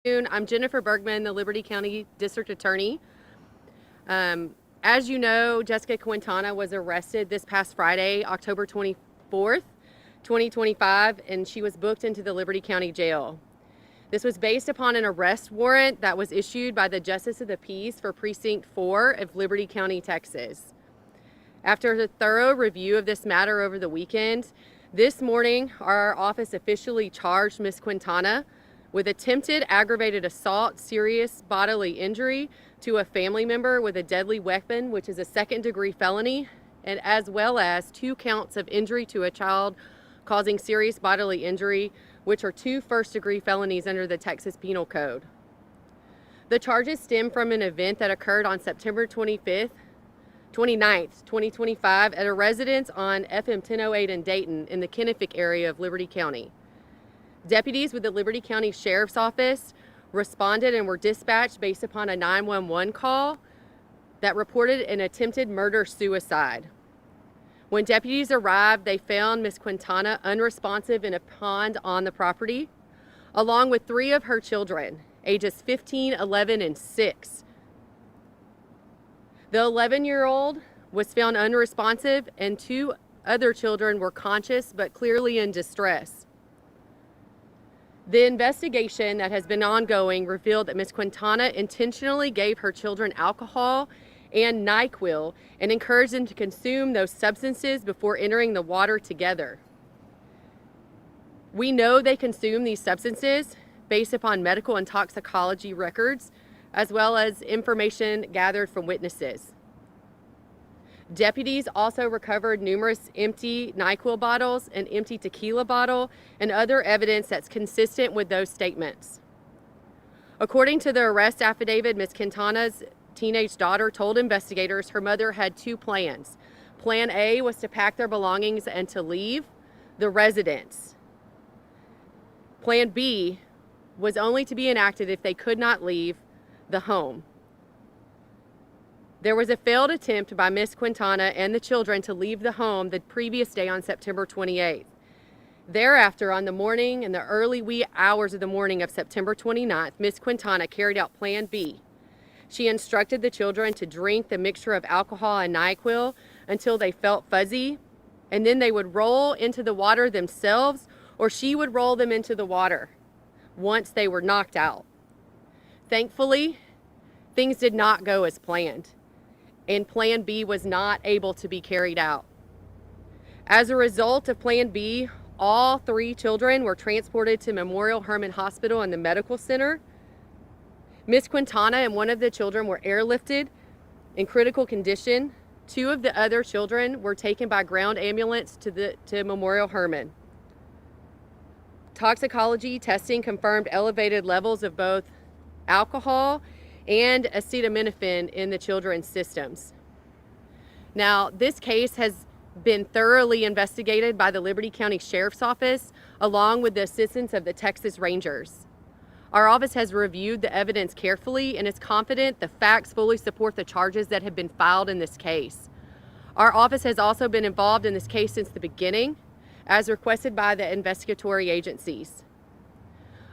I'm Jennifer Bergman, the Liberty County District Attorney. As you know, Jessica Quintana was arrested this past Friday, October 24th, 2025, and she was booked into the Liberty County Jail. This was based upon an arrest warrant that was issued by the Justice of the Peace for Precinct 4 of Liberty County, Texas. After a thorough review of this matter over the weekend, this morning our office officially charged Ms. Quintana with attempted aggravated assault, serious bodily injury to a family member with a deadly weapon, which is a second-degree felony, and as well as 2 counts of injury to a child causing serious bodily injury, which are 2 first-degree felonies under the Texas Penal Code. The charges stem from an event that occurred on September 29th, 2025 at a residence on FM 1008 in Dayton in the Kennefic area of Liberty County. Deputies with the Liberty County Sheriff's Office responded and were dispatched based upon a 911 call that reported an attempted murder-suicide. When deputies arrived, they found Ms. Quintana unresponsive in a pond on the property, along with 3 of her children, ages 15, 11, and 6. The 11-year-old was found unresponsive, and 2 other children were conscious but clearly in distress. The investigation that has been ongoing revealed that Ms. Quintana intentionally gave her children alcohol and NyQuil and encouraged them to consume those substances before entering the water together. We know they consumed these substances based upon medical and toxicology records, as well as information gathered from witnesses. Deputies also recovered numerous empty NyQuil bottles, an empty tequila bottle, and other evidence that's consistent with those statements. According to the arrest affidavit, Ms. Quintana's teenage daughter told investigators her mother had 2 plans. Plan A was to pack their belongings and to leave the residence. Plan B was only to be enacted if they could not leave the home. There was a failed attempt by Ms. Quintana and the children to leave the home the previous day on September 28th. Thereafter, on the morning and the early wee hours of the morning of September 29th, Ms. Quintana carried out Plan B. She instructed the children to drink the mixture of alcohol and NyQuil until they felt fuzzy, and then they would roll into the water themselves, or she would roll them into the water once they were knocked out. Thankfully, things did not go as planned, and Plan B was not able to be carried out. As a result of Plan B, all 3 children were transported to Memorial Hermann Hospital and the medical center. Ms. Quintana and 1 of the children were airlifted in critical condition. 2 of the other children were taken by ground ambulance to Memorial Hermann. Toxicology testing confirmed elevated levels of both alcohol and acetaminophen in the children's systems. Now, this case has been thoroughly investigated by the Liberty County Sheriff's Office along with the assistance of the Texas Rangers. Our office has reviewed the evidence carefully and is confident the facts fully support the charges that have been filed in this case. Our office has also been involved in this case since the beginning, as requested by the investigatory agencies.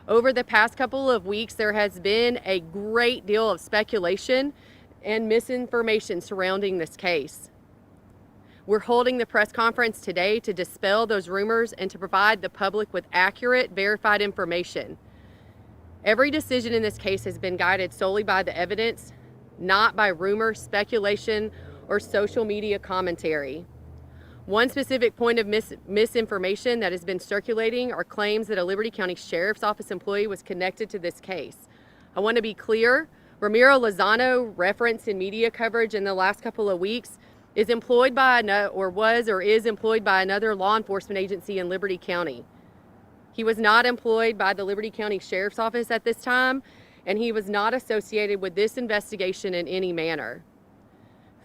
Over the past couple of weeks, there has been a great deal of speculation and misinformation surrounding this case. We're holding the press conference today to dispel those rumors and to provide the public with accurate, verified information. Every decision in this case has been guided solely by the evidence, not by rumor, speculation, or social media commentary. One specific point of misinformation that has been circulating are claims that a Liberty County Sheriff's Office employee was connected to this case. I want to be clear, Ramiro Lozano, referenced in media coverage in the last couple of weeks, is employed by is employed by another law enforcement agency in Liberty County. He was not employed by the Liberty County Sheriff's Office at this time, and he was not associated with this investigation in any manner.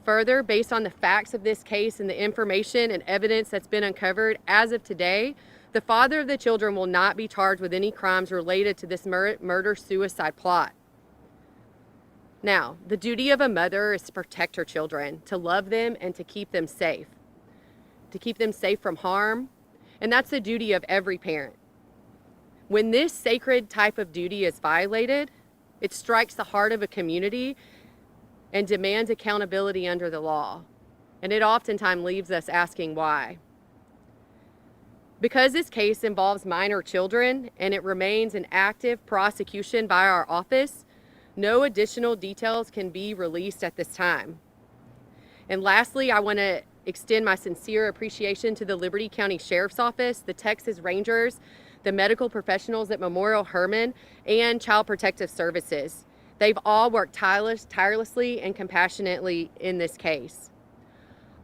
Further, based on the facts of this case and the information and evidence that's been uncovered as of today, the father of the children will not be charged with any crimes related to this murder-suicide plot. Now, the duty of a mother is to protect her children, to love them, and to keep them safe from harm, and that's the duty of every parent. When this sacred type of duty is violated, it strikes the heart of a community and demands accountability under the law. And it oftentimes leaves us asking why. Because this case involves minor children and it remains an active prosecution by our office, no additional details can be released at this time. And lastly, I want to extend my sincere appreciation to the Liberty County Sheriff's Office, the Texas Rangers, the medical professionals at Memorial Hermann, and Child Protective Services. They've all worked tirelessly and compassionately in this case.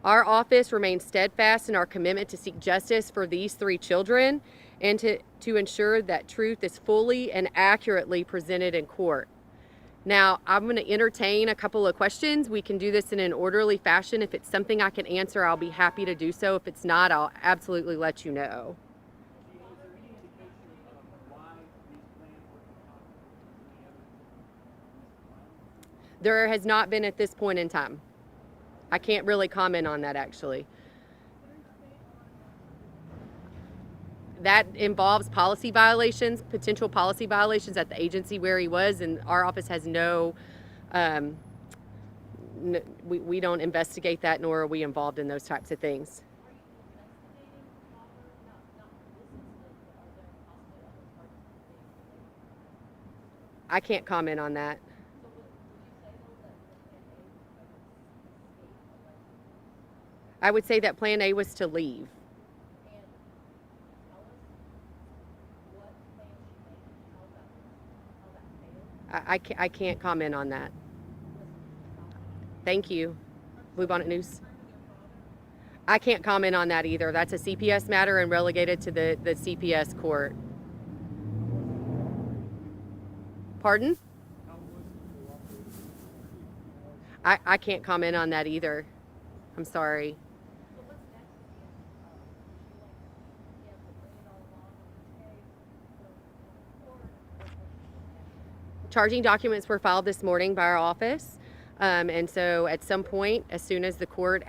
Our office remains steadfast in our commitment to seek justice for these 3 children and to ensure that truth is fully and accurately presented in court. Now, I'm going to entertain a couple of questions. We can do this in an orderly fashion. If it's something I can answer, I'll be happy to do so. If it's not, I'll absolutely let you know. There has not been at this point in time. I can't really comment on that, actually. That involves policy violations, potential policy violations at the agency where he was, and our office has no, we don't investigate that, nor are we involved in those types of things. I can't comment on that. I would say that plan A was to leave. I can't comment on that. Thank you. Bluebonnet News. I can't comment on that either. That's a CPS matter and relegated to the CPS court. Pardon? I can't comment on that either. I'm sorry. Charging documents were filed this morning by our office. And so at some point, as soon as the court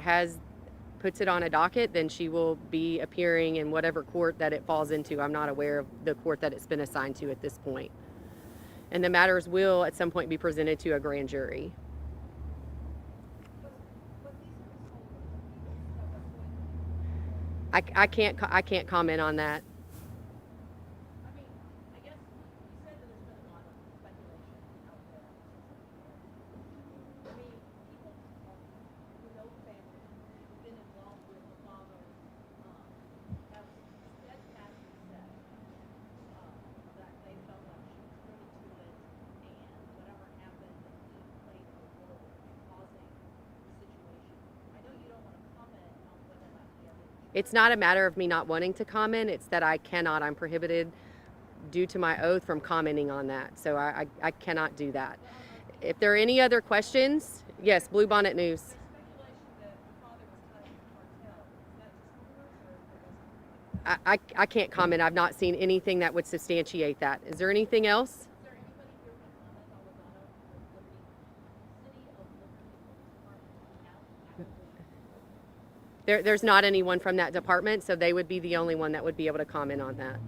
puts it on a docket, then she will be appearing in whatever court that it falls into. I'm not aware of the court that it's been assigned to at this point. And the matters will at some point be presented to a grand jury. I can't comment on that. It's not a matter of me not wanting to comment. It's that I'm prohibited due to my oath from commenting on that. So I cannot do that. If there are any other questions, yes, Bluebonnet News. I can't comment. I've not seen anything that would substantiate that. Is there anything else? There's not anyone from that department, so they would be the only one that would be able to comment on that.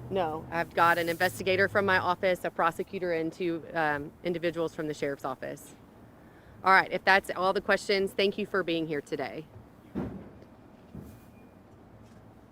No, I've got an investigator from my office, a prosecutor, and 2 individuals from the sheriff's office. All right, if that's all the questions, thank you for being here today.